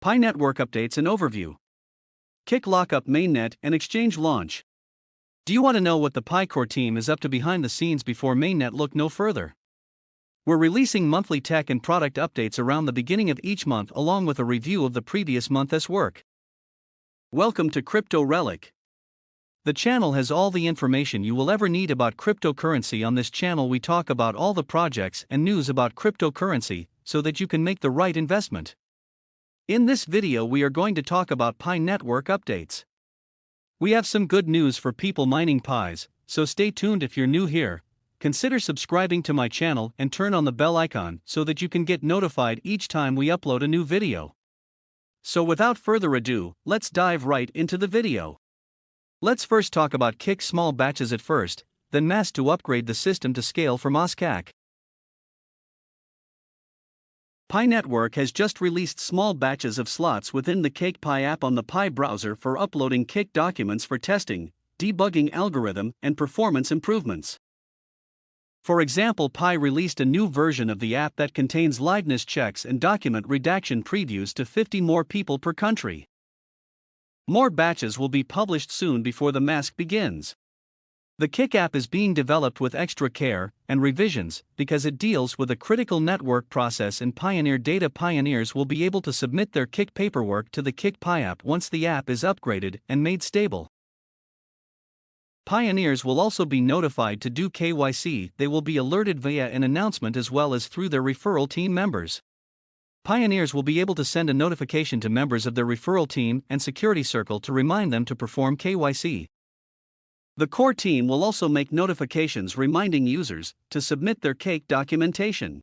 Pi Network updates and overview. Kick Lockup Mainnet and exchange launch. Do you want to know what the Pi Core team is up to behind the scenes before Mainnet? Look no further. We're releasing monthly tech and product updates around the beginning of each month along with a review of the previous month's work. Welcome to Crypto Relic. The channel has all the information you will ever need about cryptocurrency. On this channel we talk about all the projects and news about cryptocurrency so that you can make the right investment. In this video we are going to talk about Pi Network updates. We have some good news for people mining Pis, so stay tuned. If you're new here, consider subscribing to my channel and turn on the bell icon so that you can get notified each time we upload a new video. So without further ado, let's dive right into the video. Let's first talk about Kick small batches at first, then mass to upgrade the system to scale for MOSCAC. Pi Network has just released small batches of slots within the Kick Pi app on the Pi browser for uploading Kick documents for testing, debugging algorithm, and performance improvements. For example, Pi released a new version of the app that contains liveness checks and document redaction previews to 50 more people per country. More batches will be published soon before the mask begins. The Kick app is being developed with extra care and revisions because it deals with a critical network process and Pioneer data. Pioneers will be able to submit their Kick paperwork to the Kick Pi app once the app is upgraded and made stable. Pioneers will also be notified to do KYC. They will be alerted via an announcement as well as through their referral team members. Pioneers will be able to send a notification to members of their referral team and security circle to remind them to perform KYC. The core team will also make notifications reminding users to submit their Kick documentation.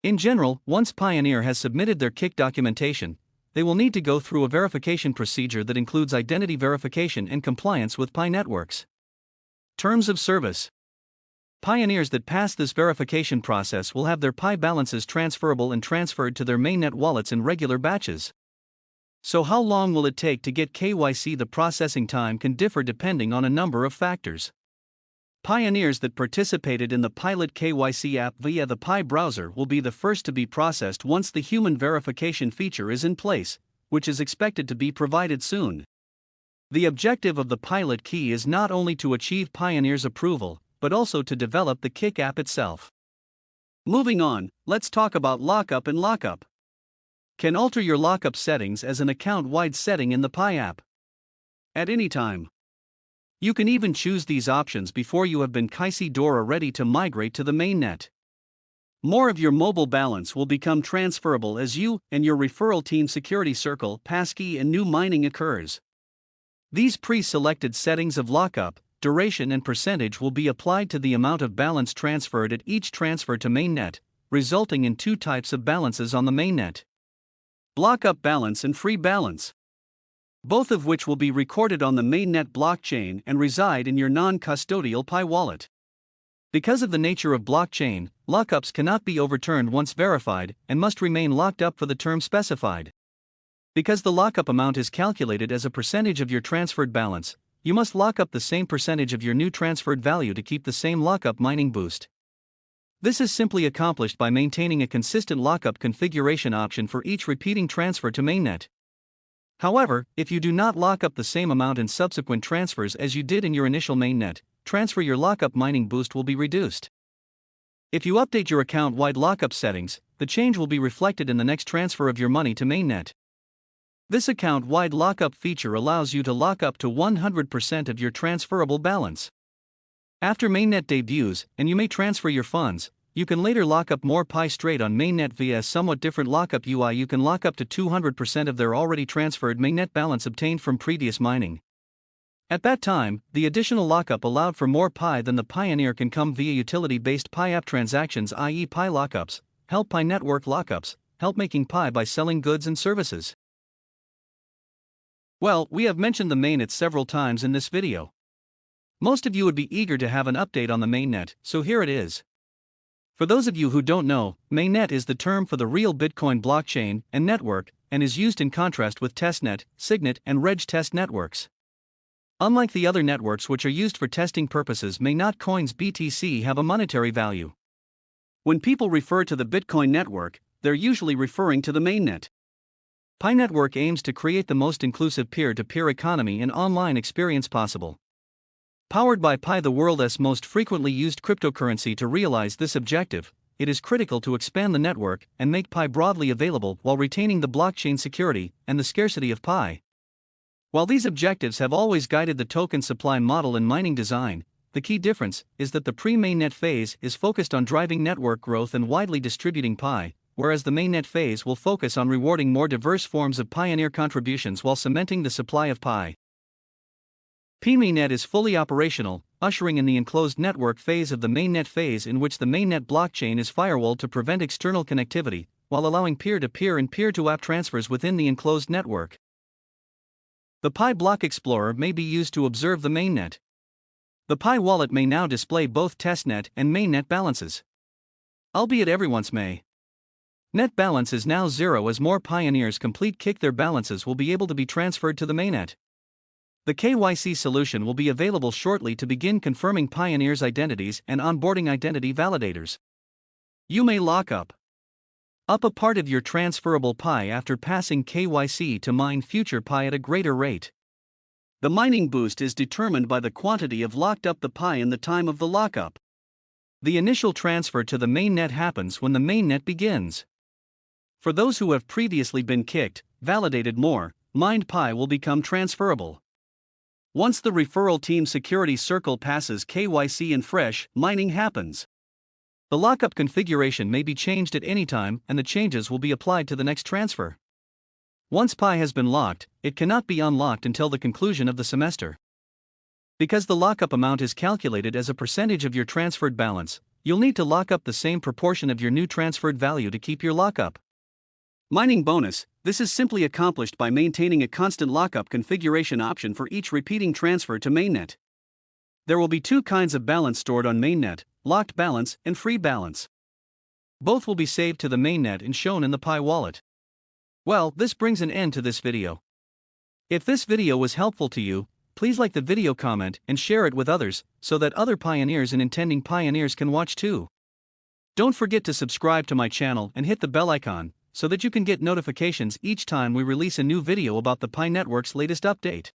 In general, once Pioneer has submitted their Kick documentation, they will need to go through a verification procedure that includes identity verification and compliance with Pi Networks terms of service. Pioneers that pass this verification process will have their Pi balances transferable and transferred to their Mainnet wallets in regular batches. So how long will it take to get KYC? The processing time can differ depending on a number of factors. Pioneers that participated in the pilot KYC app via the Pi browser will be the first to be processed once the human verification feature is in place, which is expected to be provided soon. The objective of the pilot key is not only to achieve Pioneer's approval, but also to develop the Kick app itself. Moving on, let's talk about Lockup and Lockup. Can alter your lockup settings as an account-wide setting in the Pi app at any time. You can even choose these options before you have been KYC DORA ready to migrate to the mainnet. More of your mobile balance will become transferable as you and your referral team security circle passkey and new mining occurs. These pre-selected settings of lockup, duration and percentage will be applied to the amount of balance transferred at each transfer to mainnet, resulting in two types of balances on the mainnet: lockup balance and free balance, both of which will be recorded on the mainnet blockchain and reside in your non-custodial Pi wallet. Because of the nature of blockchain, lockups cannot be overturned once verified and must remain locked up for the term specified. Because the lockup amount is calculated as a percentage of your transferred balance, you must lock up the same percentage of your new transferred value to keep the same lockup mining boost. This is simply accomplished by maintaining a consistent lockup configuration option for each repeating transfer to mainnet. However, if you do not lock up the same amount in subsequent transfers as you did in your initial mainnet transfer, your lockup mining boost will be reduced. If you update your account-wide lockup settings, the change will be reflected in the next transfer of your money to mainnet. This account-wide lockup feature allows you to lock up to 100% of your transferable balance. After mainnet debuts, and you may transfer your funds, you can later lock up more Pi straight on mainnet via a somewhat different lockup UI. You can lock up to 200% of their already transferred mainnet balance obtained from previous mining. At that time, the additional lockup allowed for more Pi than the Pioneer can come via utility-based Pi app transactions, i.e. Pi lockups, help Pi network lockups, help making Pi by selling goods and services. Well, we have mentioned the mainnet several times in this video. Most of you would be eager to have an update on the mainnet, so here it is. For those of you who don't know, mainnet is the term for the real Bitcoin blockchain and network, and is used in contrast with testnet, signet, and reg test networks. Unlike the other networks which are used for testing purposes, mainnet coins BTC have a monetary value. When people refer to the Bitcoin network, they're usually referring to the mainnet. Pi Network aims to create the most inclusive peer-to-peer economy and online experience possible. Powered by Pi, the world's most frequently used cryptocurrency, to realize this objective, it is critical to expand the network and make Pi broadly available while retaining the blockchain security and the scarcity of Pi. While these objectives have always guided the token supply model and mining design, the key difference is that the pre-mainnet phase is focused on driving network growth and widely distributing Pi, whereas the mainnet phase will focus on rewarding more diverse forms of pioneer contributions while cementing the supply of Pi. Mainnet is fully operational, ushering in the enclosed network phase of the mainnet phase, in which the mainnet blockchain is firewalled to prevent external connectivity, while allowing peer-to-peer and peer-to-app transfers within the enclosed network. The Pi Block Explorer may be used to observe the mainnet. The Pi wallet may now display both testnet and mainnet balances. Albeit everyone's may. Net balance is now 0 as more pioneers kick their balances will be able to be transferred to the mainnet. The KYC solution will be available shortly to begin confirming pioneers' identities and onboarding identity validators. You may lock up a part of your transferable Pi after passing KYC to mine future Pi at a greater rate. The mining boost is determined by the quantity of locked up the Pi in the time of the lockup. The initial transfer to the mainnet happens when the mainnet begins. For those who have previously been validated more, mined Pi will become transferable. Once the referral team security circle passes KYC and fresh mining happens. The lockup configuration may be changed at any time, and the changes will be applied to the next transfer. Once Pi has been locked, it cannot be unlocked until the conclusion of the semester. Because the lockup amount is calculated as a percentage of your transferred balance, you'll need to lock up the same proportion of your new transferred value to keep your lockup. Mining bonus: this is simply accomplished by maintaining a constant lockup configuration option for each repeating transfer to mainnet. There will be two kinds of balance stored on mainnet: locked balance and free balance. Both will be saved to the mainnet and shown in the Pi wallet. Well, this brings an end to this video. If this video was helpful to you, please like the video, comment, and share it with others, so that other pioneers and intending pioneers can watch too. Don't forget to subscribe to my channel and hit the bell icon, so that you can get notifications each time we release a new video about the Pi Network's latest update.